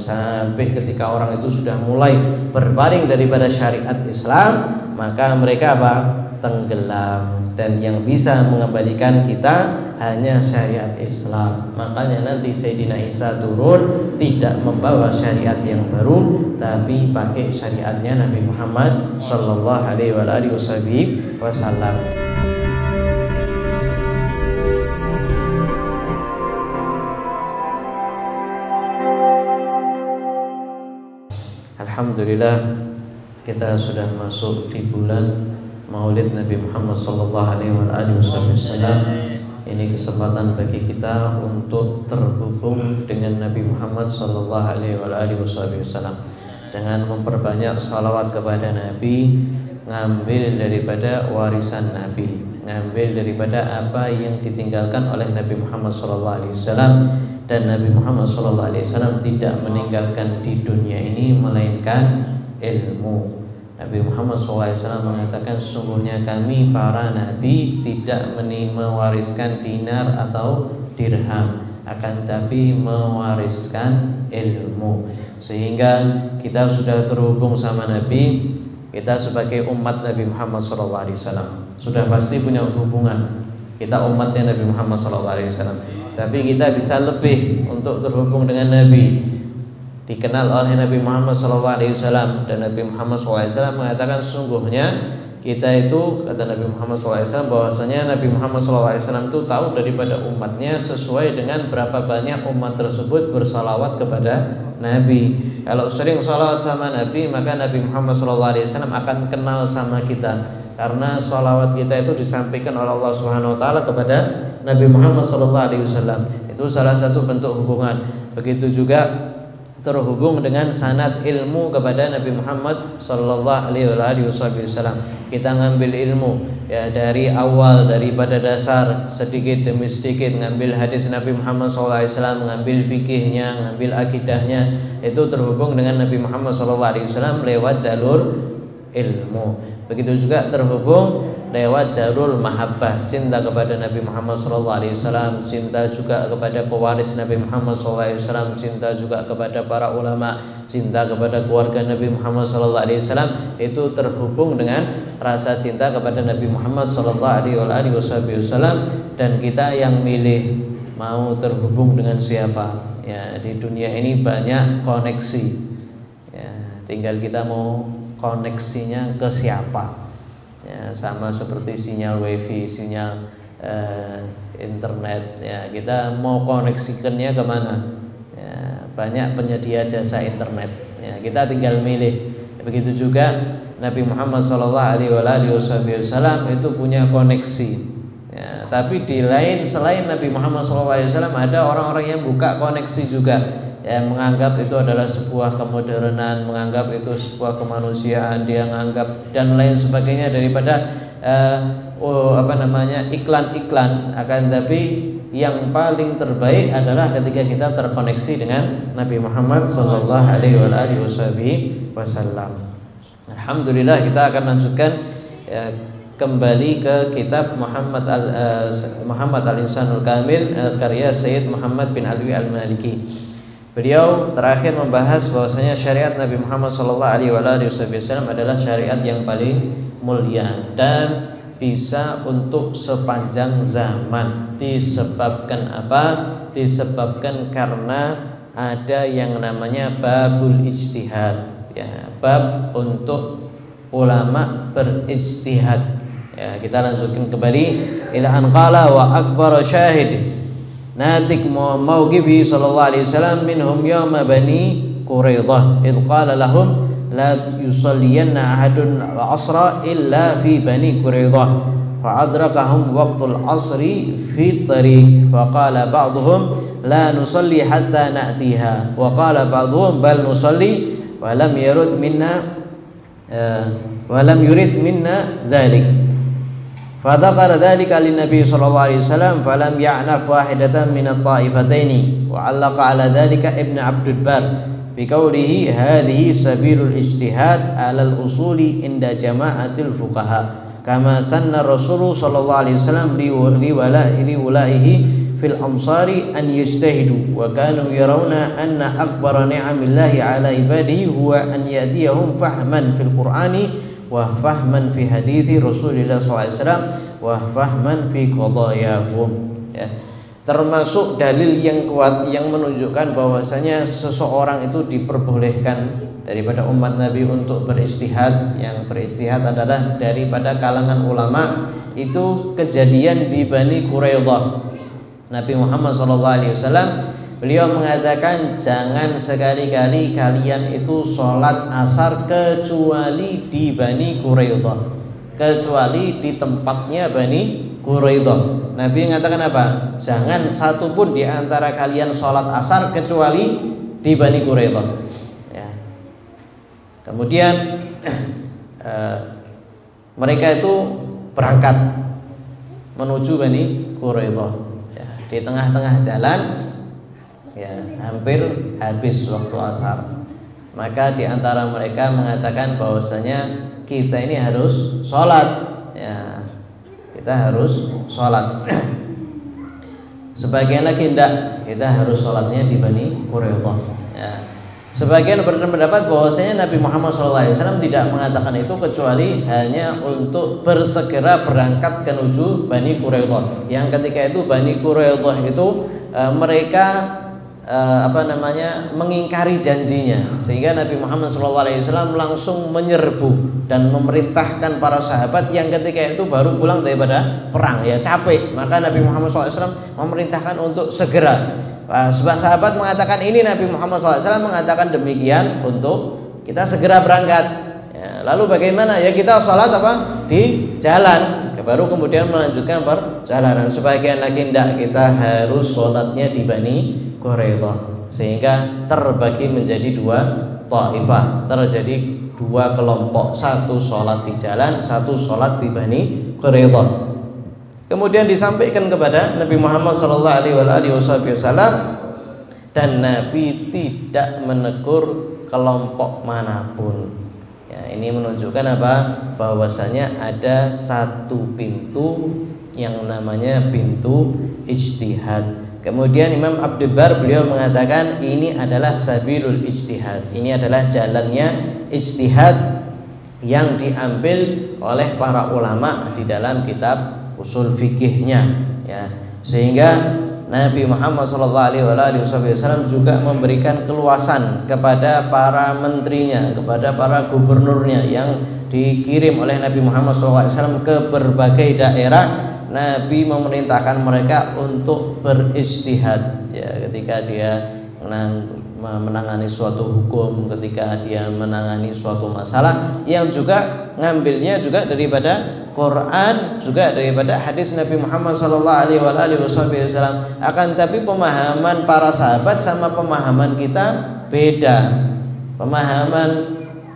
Sampai ketika orang itu sudah mulai berpaling daripada syariat Islam, maka mereka apa? Tenggelam. Dan yang bisa mengembalikan kita hanya syariat Islam. Makanya nanti Sayyidina Isa turun tidak membawa syariat yang baru, tapi pakai syariatnya Nabi Muhammad sallallahu alaihi wasallam. Alhamdulillah, kita sudah masuk di bulan Maulid Nabi Muhammad sallallahu alaihi wasallam. Ini kesempatan bagi kita untuk terhubung dengan Nabi Muhammad sallallahu alaihi wasallam dengan memperbanyak salawat kepada Nabi, ngambil daripada warisan Nabi, ngambil daripada apa yang ditinggalkan oleh Nabi Muhammad sallallahu alaihi wasallam. Dan Nabi Muhammad sallallahu alaihi wasallam tidak meninggalkan di dunia ini melainkan ilmu. Nabi Muhammad SAW mengatakan, sesungguhnya kami para nabi tidak mewariskan dinar atau dirham, akan tapi mewariskan ilmu. Sehingga kita sudah terhubung sama Nabi, kita sebagai umat Nabi Muhammad SAW sudah pasti punya hubungan. Kita umatnya Nabi Muhammad SAW, tapi kita bisa lebih untuk terhubung dengan Nabi. Dikenal oleh Nabi Muhammad SAW, dan Nabi Muhammad SAW mengatakan sesungguhnya kita itu, kata Nabi Muhammad SAW, bahwasanya Nabi Muhammad SAW itu tahu daripada umatnya sesuai dengan berapa banyak umat tersebut bersalawat kepada Nabi. Kalau sering salawat sama Nabi, maka Nabi Muhammad SAW akan kenal sama kita, karena salawat kita itu disampaikan oleh Allah Subhanahu Wa Taala kepada Nabi Muhammad SAW. Itu salah satu bentuk hubungan. Begitu juga terhubung dengan sanad ilmu kepada Nabi Muhammad sallallahu alaihi wasallam. Kita ngambil ilmu ya dari awal, daripada dasar sedikit demi sedikit, ngambil hadis Nabi Muhammad sallallahu alaihi wasallam, ngambil fikihnya, ngambil akidahnya, itu terhubung dengan Nabi Muhammad sallallahu alaihi wasallam lewat jalur ilmu. Begitu juga terhubung lewat jalur mahabbah, cinta kepada Nabi Muhammad SAW, cinta juga kepada pewaris Nabi Muhammad SAW, cinta juga kepada para ulama, cinta kepada keluarga Nabi Muhammad SAW. Itu terhubung dengan rasa cinta kepada Nabi Muhammad SAW. Dan kita yang milih mau terhubung dengan siapa. Ya, di dunia ini banyak koneksi. Ya, tinggal kita mau koneksinya ke siapa. Ya, sama seperti sinyal wifi, sinyal internet. Ya, kita mau koneksikannya kemana? Ya, banyak penyedia jasa internet. Ya, kita tinggal milih. Begitu juga Nabi Muhammad SAW itu punya koneksi. Ya, tapi di lain selain Nabi Muhammad SAW ada orang-orang yang buka koneksi juga. Yang menganggap itu adalah sebuah kemodernan, menganggap itu sebuah kemanusiaan, dia menganggap dan lain sebagainya daripada iklan-iklan. Akan tapi yang paling terbaik adalah ketika kita terkoneksi dengan Nabi Muhammad sallallahu alaihi wasallam. Alhamdulillah, kita akan lanjutkan kembali ke kitab Muhammad Al-Insanul Kamil, karya Sayyid Muhammad bin Alwi Al-Maliki. Beliau terakhir membahas bahwasanya syariat Nabi Muhammad SAW adalah syariat yang paling mulia dan bisa untuk sepanjang zaman. Disebabkan apa? Disebabkan karena ada yang namanya babul ijtihad. Ya, bab untuk ulama berijtihad. Ya, kita lanjutkan kembali ila an qala wa akbar syahid natik mauqibi sallallahu alaihi wasallam minhum yawma bani Quraidah id qala lahum la yusalliyanna ahadun al-asra illa fi bani Quraidah fa adrakahum waqtul asri fi tariq fa qala ba'dhum la nusalli hatta na'tiha wa qala ba'dhum bal nusalli wa lam yurid minna dhalik. فذكر ذلك للنبي صلى الله عليه وسلم فلم يعنف واحدة من الطائفتين وعلق على ذلك ابن عبد البر بقوله هذه سبيل الاجتهاد على الأصول عند جماعة الفقهاء كما سن الرسول صلى الله عليه وسلم لولائه في fil amsari an yajtahidu wa kanu yarawna anna akbara ni'amillahi ala ibadihi huwa an yadiyahum fahman fil qur'ani wa fahman fi hadithi Rasulillah SAW wa fahman fi qadayahum. Ya. Termasuk dalil yang kuat yang menunjukkan bahwasanya seseorang itu diperbolehkan daripada umat Nabi untuk beristihad. Yang beristihad adalah daripada kalangan ulama. Itu kejadian di Bani Quraidah. Nabi Muhammad SAW beliau mengatakan, jangan sekali-kali kalian itu sholat asar kecuali di Bani Quraidah, kecuali di tempatnya Bani Quraidah. Nabi mengatakan apa? Jangan satu pun di antara kalian sholat asar kecuali di Bani Quraidah. Ya. Kemudian mereka itu berangkat menuju Bani Quraidah. Ya, di tengah-tengah jalan, ya, hampir habis waktu asar. Maka di antara mereka mengatakan bahwasanya kita ini harus sholat. Ya, kita harus sholat. Sebagian lagi tidak, kita harus sholatnya di Bani Quraidah. Ya. Sebagian berpendapat bahwasanya Nabi Muhammad SAW tidak mengatakan itu kecuali hanya untuk bersegera berangkat menuju Bani Quraidah. Yang ketika itu Bani Quraidah itu mereka mengingkari janjinya, sehingga Nabi Muhammad SAW langsung menyerbu dan memerintahkan para sahabat yang ketika itu baru pulang daripada perang, ya capek. Maka Nabi Muhammad SAW memerintahkan untuk segera. Sebuah sahabat mengatakan ini, Nabi Muhammad SAW mengatakan demikian untuk kita segera berangkat. Ya, lalu bagaimana? Ya kita sholat apa? Di jalan. Baru kemudian melanjutkan perjalanan. Sebagian lagi tidak, kita harus sholatnya di Bani Quraidah, sehingga terbagi menjadi dua ta'ifah, terjadi dua kelompok, satu sholat di jalan, satu sholat di Bani Quraidah. Kemudian disampaikan kepada Nabi Muhammad SAW, dan Nabi tidak menegur kelompok manapun. Ya, ini menunjukkan apa? Bahwasanya ada satu pintu yang namanya pintu ijtihad. Kemudian Imam Abdul Bar beliau mengatakan ini adalah sabilul ijtihad. Ini adalah jalannya ijtihad yang diambil oleh para ulama di dalam kitab usul fikihnya, ya. Sehingga Nabi Muhammad SAW juga memberikan keluasan kepada para menterinya, kepada para gubernurnya yang dikirim oleh Nabi Muhammad SAW ke berbagai daerah. Nabi memerintahkan mereka untuk berijtihad, ya, ketika dia menangani suatu hukum, ketika dia menangani suatu masalah yang juga ngambilnya juga daripada Quran, juga daripada hadis Nabi Muhammad SAW. Akan tapi pemahaman para sahabat sama pemahaman kita beda. Pemahaman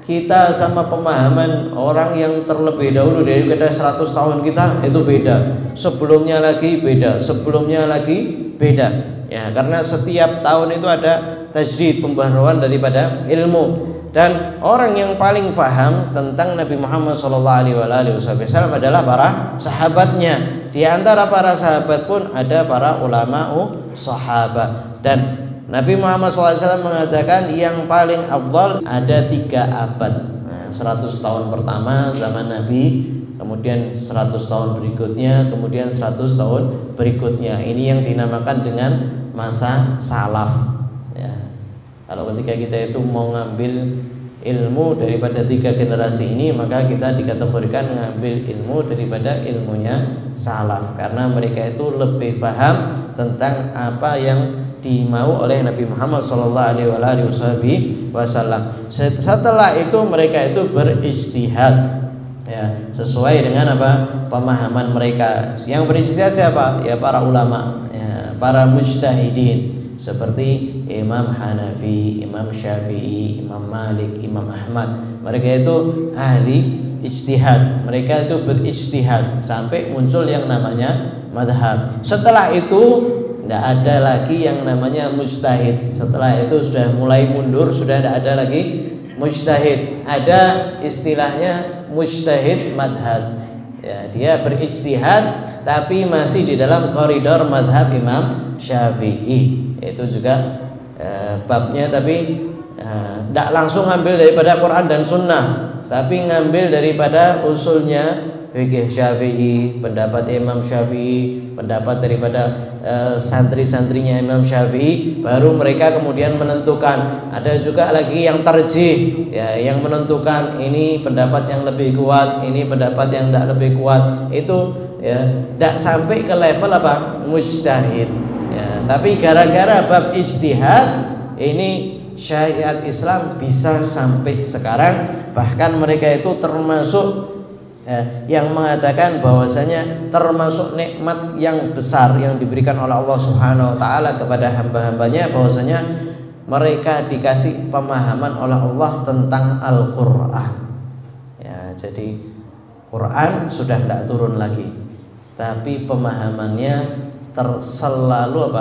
kita sama pemahaman orang yang terlebih dahulu daripada 100 tahun kita itu beda. Sebelumnya lagi beda, sebelumnya lagi beda. Ya, karena setiap tahun itu ada tajdid, pembaharuan daripada ilmu. Dan orang yang paling paham tentang Nabi Muhammad SAW adalah para sahabatnya. Di antara para sahabat pun ada para ulama sahabat. Dan Nabi Muhammad SAW mengatakan yang paling afdal ada 3 abad. 100 tahun pertama zaman Nabi, kemudian 100 tahun berikutnya, kemudian 100 tahun berikutnya. Ini yang dinamakan dengan masa salaf. Ya. Kalau ketika kita itu mau ngambil ilmu daripada 3 generasi ini, maka kita dikategorikan mengambil ilmu daripada ilmunya salaf, karena mereka itu lebih paham tentang apa yang dimau oleh Nabi Muhammad SAW. Setelah itu mereka itu berijtihad, ya, sesuai dengan apa? Pemahaman mereka. Yang berijtihad siapa? Ya para ulama, ya, para mujtahidin seperti Imam Hanafi, Imam Syafi'i, Imam Malik, Imam Ahmad. Mereka itu ahli ijtihad. Mereka itu berijtihad sampai muncul yang namanya madhab. Setelah itu tidak ada lagi yang namanya mujtahid. Setelah itu sudah mulai mundur, sudah tidak ada lagi mujtahid. Ada istilahnya mujtahid madhab. Ya, dia berijtihad tapi masih di dalam koridor madhab Imam Syafi'i. Itu juga babnya, tapi tidak langsung ngambil daripada Quran dan Sunnah, tapi ngambil daripada usulnya fikih Syafi'i, pendapat Imam Syafi'i, pendapat daripada santri-santrinya Imam Syafi'i, baru mereka kemudian menentukan. Ada juga lagi yang tarjih, ya, yang menentukan ini pendapat yang lebih kuat, ini pendapat yang tidak lebih kuat. Itu ya tidak sampai ke level apa mujtahid, ya, tapi gara-gara bab ijtihad ini syariat Islam bisa sampai sekarang. Bahkan mereka itu termasuk yang mengatakan bahwasanya termasuk nikmat yang besar yang diberikan oleh Allah Subhanahu wa taala kepada hamba-hambanya, bahwasanya mereka dikasih pemahaman oleh Allah tentang Al-Qur'an. Ya, jadi Quran sudah tidak turun lagi, tapi pemahamannya selalu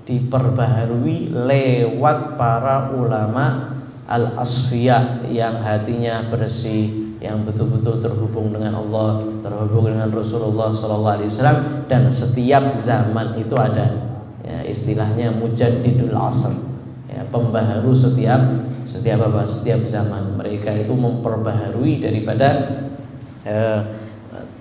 diperbaharui lewat para ulama al-asfiyah yang hatinya bersih, yang betul-betul terhubung dengan Allah, terhubung dengan Rasulullah SAW, dan setiap zaman itu ada, ya, istilahnya mujaddidul asr, ya, pembaharu setiap zaman. Mereka itu memperbaharui daripada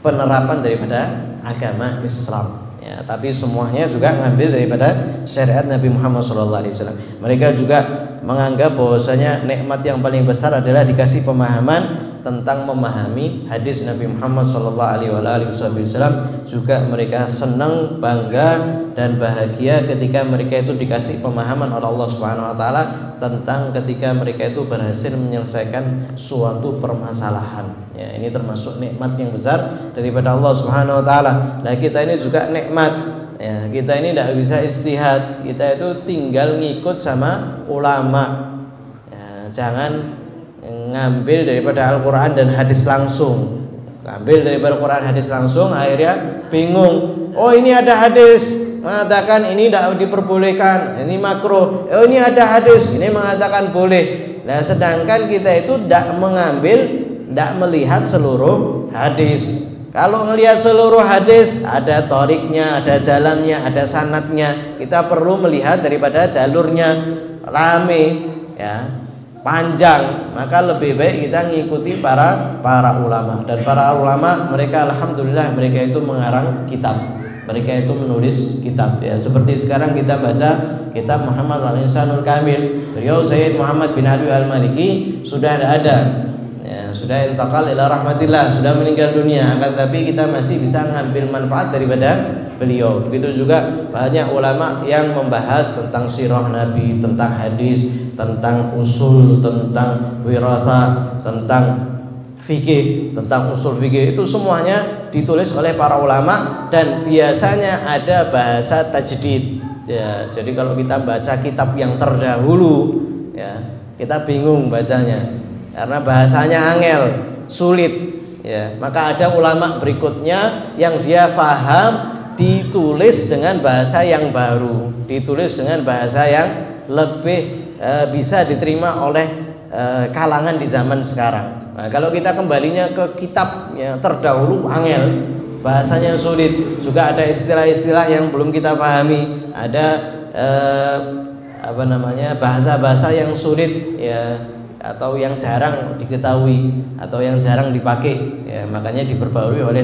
penerapan daripada agama Islam. Ya, tapi semuanya juga ngambil daripada syariat Nabi Muhammad SAW. Mereka juga menganggap bahwasanya nikmat yang paling besar adalah dikasih pemahaman tentang memahami hadis Nabi Muhammad SAW. Juga mereka senang, bangga, dan bahagia ketika mereka itu dikasih pemahaman oleh Allah Subhanahu wa taala tentang ketika mereka itu berhasil menyelesaikan suatu permasalahan. Ya, ini termasuk nikmat yang besar daripada Allah Subhanahu wa taala. Nah, kita ini juga nikmat. Ya, kita ini tidak bisa istihad. Kita itu tinggal ngikut sama ulama. Ya, jangan ngambil daripada Al-Quran dan hadis langsung. Ngambil daripada Al-Quran hadis langsung, akhirnya bingung. Oh, ini ada hadis mengatakan ini tidak diperbolehkan, ini makruh. Oh, ini ada hadis ini mengatakan boleh. Nah, sedangkan kita itu tidak melihat seluruh hadis. Kalau melihat seluruh hadis, ada toriknya, ada jalannya, ada sanadnya. Kita perlu melihat daripada jalurnya rame, ya, panjang. Maka lebih baik kita ngikuti para ulama. Dan para ulama mereka alhamdulillah mereka itu mengarang kitab, mereka itu menulis kitab, ya. Seperti sekarang kita baca kitab Muhammad Al-Insanul Kamil, beliau Sayyid Muhammad bin Ali Al-Maliki sudah ada, ya, sudah intakal ila rahmatillah, sudah meninggal dunia. Akan tapi kita masih bisa mengambil manfaat daripada beliau. Begitu juga banyak ulama yang membahas tentang sirah Nabi, tentang hadis, tentang usul, tentang wiratha, tentang fikih, tentang usul fikih. Itu semuanya ditulis oleh para ulama dan biasanya ada bahasa tajdid. Ya, jadi kalau kita baca kitab yang terdahulu, ya, kita bingung bacanya karena bahasanya angel, sulit. Ya, maka ada ulama berikutnya yang dia paham, ditulis dengan bahasa yang baru, ditulis dengan bahasa yang lebih bisa diterima oleh kalangan di zaman sekarang. Nah, kalau kita kembalinya ke kitab yang terdahulu, angel, bahasanya sulit, juga ada istilah-istilah yang belum kita pahami, ada bahasa-bahasa yang sulit, ya, atau yang jarang diketahui atau yang jarang dipakai, ya, makanya diperbarui oleh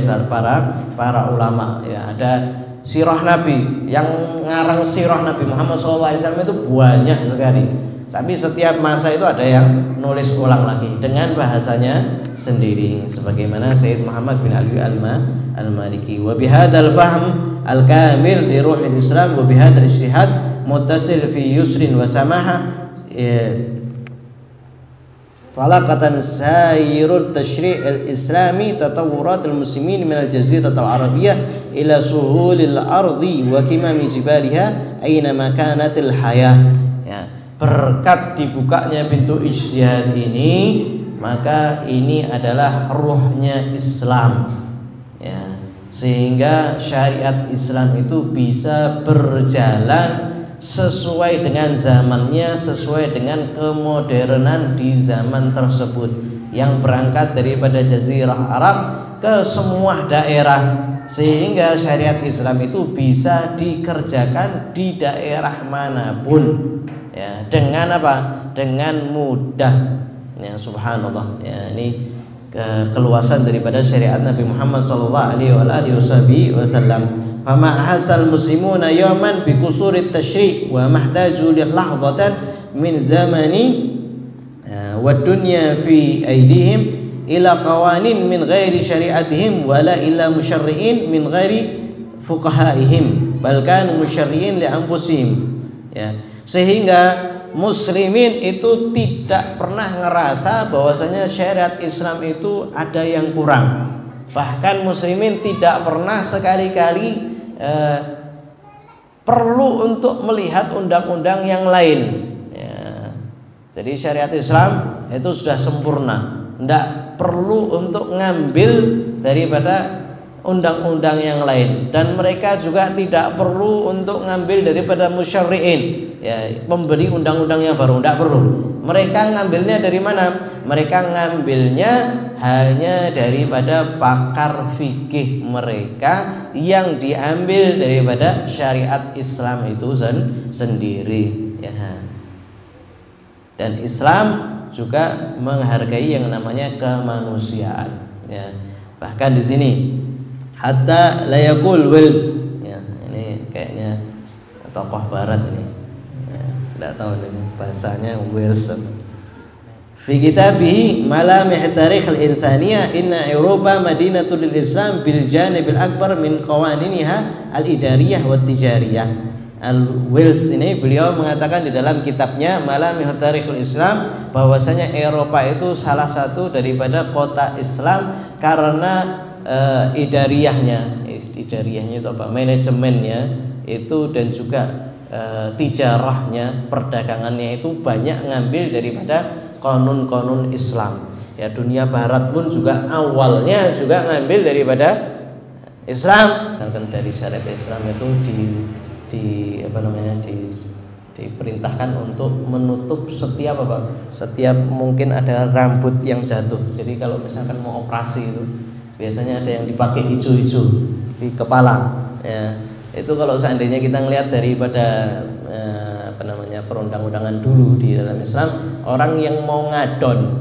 para ulama. Ya, ada sirah Nabi, yang ngarang sirah Nabi Muhammad SAW itu banyak sekali. Tapi setiap masa itu ada yang nulis ulang lagi dengan bahasanya sendiri, sebagaimana Sayyid Muhammad bin Ali Al-Maliki. Wa bihadzal fahm al-kamil li ruhil Islam wa bihadzal ijtihad muttasil fi yusrin wa samaha. Falaqatan sayyirut tashri' al-islami tatawurat al-muslimin min al-jazirah al-arabiyyah ila suhulil ardi wa kimami jibaliha aina makanat al-hayah. Ya, berkat dibukanya pintu ijtihad ini, maka ini adalah ruhnya Islam, ya, sehingga syariat Islam itu bisa berjalan sesuai dengan zamannya, sesuai dengan kemodernan di zaman tersebut, yang berangkat daripada Jazirah Arab ke semua daerah, sehingga syariat Islam itu bisa dikerjakan di daerah manapun, ya, dengan apa? Dengan mudah. Ya, subhanallah. Ya, ini keluasan daripada syariat Nabi Muhammad sallallahu alaihi wasallam. Fama hasal muslimuna yawman bi qusurit tasyri' wa mahtaju li lahzatan min zamani wa dunya fi aydihim ila qawanin min ghairi syariatihim wala ila musyarri'in min ghairi fuqahaihim bal kanu musyarri'in li anfusihim. Ya, sehingga muslimin itu tidak pernah ngerasa bahwasanya syariat Islam itu ada yang kurang. Bahkan muslimin tidak pernah sekali-kali perlu untuk melihat undang-undang yang lain, ya. Jadi syariat Islam itu sudah sempurna, tidak perlu untuk ngambil daripada undang-undang yang lain, dan mereka juga tidak perlu untuk ngambil daripada musyarri'in, ya, memberi undang-undang yang baru, tidak perlu. Mereka ngambilnya dari mana? Mereka ngambilnya hanya daripada pakar fikih mereka yang diambil daripada syariat Islam itu sendiri, ya. Dan Islam juga menghargai yang namanya kemanusiaan, ya. Bahkan di sini hatta la yaqul Wells, ya, ini kayaknya tokoh barat ini, ya, tidak tahu ini bahasanya Wells. Fi kitabih Malamih Tarikh al-Insaniyah inna Eropa madinatul Islam bil janibil akbar min qawaniniha al-idariyah wa tijariyah. Al-Wells ini beliau mengatakan di dalam kitabnya Malamih Tarikh al-Islam bahwasanya Eropa itu salah satu daripada kota Islam karena idariyahnya itu apa? Manajemennya itu, dan juga tijarahnya, perdagangannya itu banyak ngambil daripada konun-konun Islam. Ya, dunia barat pun juga awalnya juga ngambil daripada Islam. Dan dari syariat Islam itu diperintahkan untuk menutup setiap mungkin ada rambut yang jatuh. Jadi kalau misalkan mau operasi itu biasanya ada yang dipakai hijau-hijau di kepala, ya. Itu kalau seandainya kita ngelihat daripada perundang-undangan dulu di dalam Islam, orang yang mau ngadon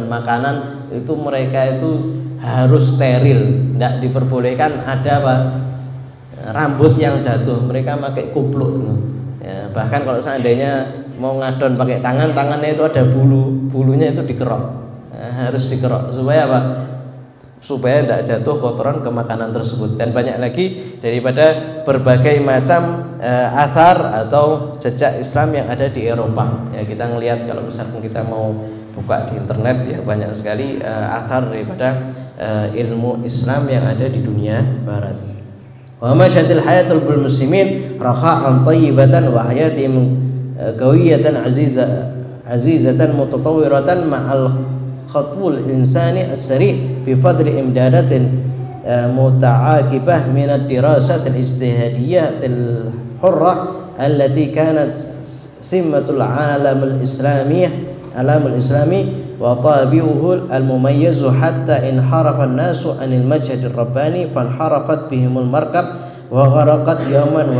makanan itu mereka itu harus steril, tidak diperbolehkan ada rambut yang jatuh, mereka pakai kupluk, ya. Bahkan kalau seandainya mau ngadon pakai tangannya itu ada bulunya itu dikerok, harus dikerok supaya apa? Supaya tidak jatuh kotoran ke makanan tersebut. Dan banyak lagi daripada berbagai macam athar atau jejak Islam yang ada di Eropa, ya. Kita ngelihat kalau misalkan kita mau buka di internet, ya, banyak sekali athar daripada ilmu Islam yang ada di dunia barat. Wa masyatil hayatul bil muslimin rakha'an thayyibatan wa hayatihim qawiyatan azizatan mutatawwiratan ma'al khatwul insani as-sari' bi fadli imdadatin muta'aqibah min ad-dirasat al-ijtihadiyyah al-hurrah allati kanat simmatul alam al-islami wa tabi'uhu al-mumayyiz hatta inharafa an-nasu anil majhad ar-rabbani fanharafat bihimul markab wa gharaqat yawman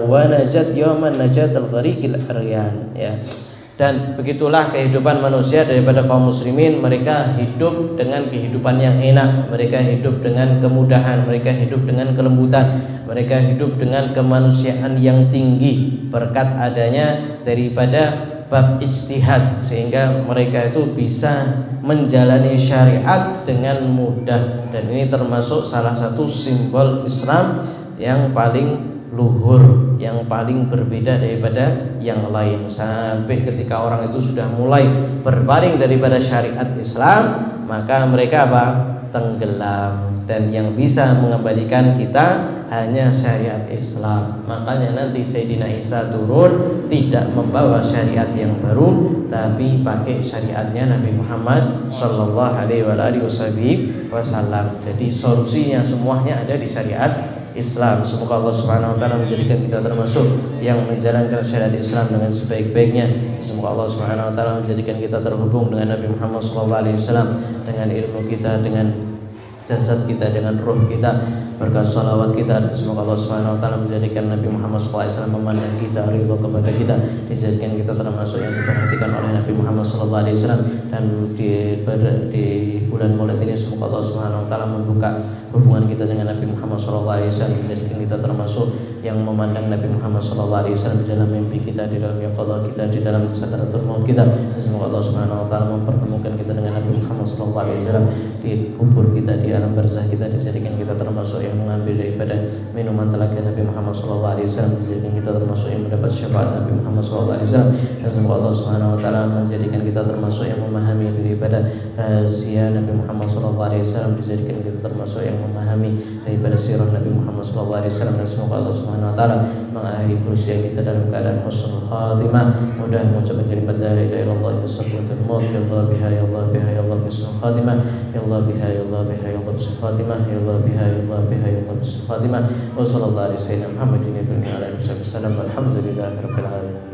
wa najat yawman najat al-ghariq al-aryan, ya. Dan begitulah kehidupan manusia daripada kaum muslimin. Mereka hidup dengan kehidupan yang enak, mereka hidup dengan kemudahan, mereka hidup dengan kelembutan, mereka hidup dengan kemanusiaan yang tinggi berkat adanya daripada bab ijtihad, sehingga mereka itu bisa menjalani syariat dengan mudah. Dan ini termasuk salah satu simbol Islam yang paling luhur, yang paling berbeda daripada yang lain. Sampai ketika orang itu sudah mulai berpaling daripada syariat Islam, maka mereka tenggelam. Dan yang bisa mengembalikan kita hanya syariat Islam. Makanya nanti Sayyidina Isa turun tidak membawa syariat yang baru, tapi pakai syariatnya Nabi Muhammad sallallahu alaihi wasallam. Jadi solusinya semuanya ada di syariat Islam. Semoga Allah Subhanahu wa taala menjadikan kita termasuk yang menjalankan syariat Islam dengan sebaik-baiknya. Semoga Allah Subhanahu wa taala menjadikan kita terhubung dengan Nabi Muhammad sallallahu alaihi wasallam dengan ilmu kita, dengan jasad kita, dengan ruh kita, berkat salawat kita. Semoga Allah Subhanahu wa taala menjadikan Nabi Muhammad SAW memandang kita, ridho kepada kita, dijadikan kita termasuk yang diperhatikan oleh Nabi Muhammad SAW. Dan di bulan Maulid ini semoga Allah Subhanahu wa taala membuka hubungan kita dengan Nabi Muhammad SAW, menjadikan kita termasuk yang memandang Nabi Muhammad SAW di dalam mimpi kita, di dalam yaqadzah kita, di dalam sakaratul maut kita. Semoga Allah Subhanahu wa taala mempertemukan kita dengan Nabi Muhammad SAW di kubur kita, di alam barzah kita, dijadikan kita termasuk yang mengambil daripada minuman telaga Nabi Muhammad SAW, dijadikan kita termasuk yang mendapat syafaat Nabi Muhammad SAW. Dan semoga Allah Subhanahu wa taala menjadikan kita termasuk yang memahami daripada rahasia Nabi Muhammad SAW, dijadikan kita termasuk yang memahami daripada sirah Nabi Muhammad SAW. Dan semoga Allah Subhanahu wa taala mengakhiri usia kita dalam keadaan husnul khatimah, mudah mengucapkan kalimat la ilaha illallah sakratul maut, ya Allah biha ya Allah biha ya Allah husnul khatimah, ya Allah biha ya Allah biha ya Allah husnul khatimah, ya Allah biha ya Allah biha ya Allah husnul khatimah. Wa sallallahu alaihi wasallam Muhammadin ibn Ali wasallam. Alhamdulillahirabbil alamin.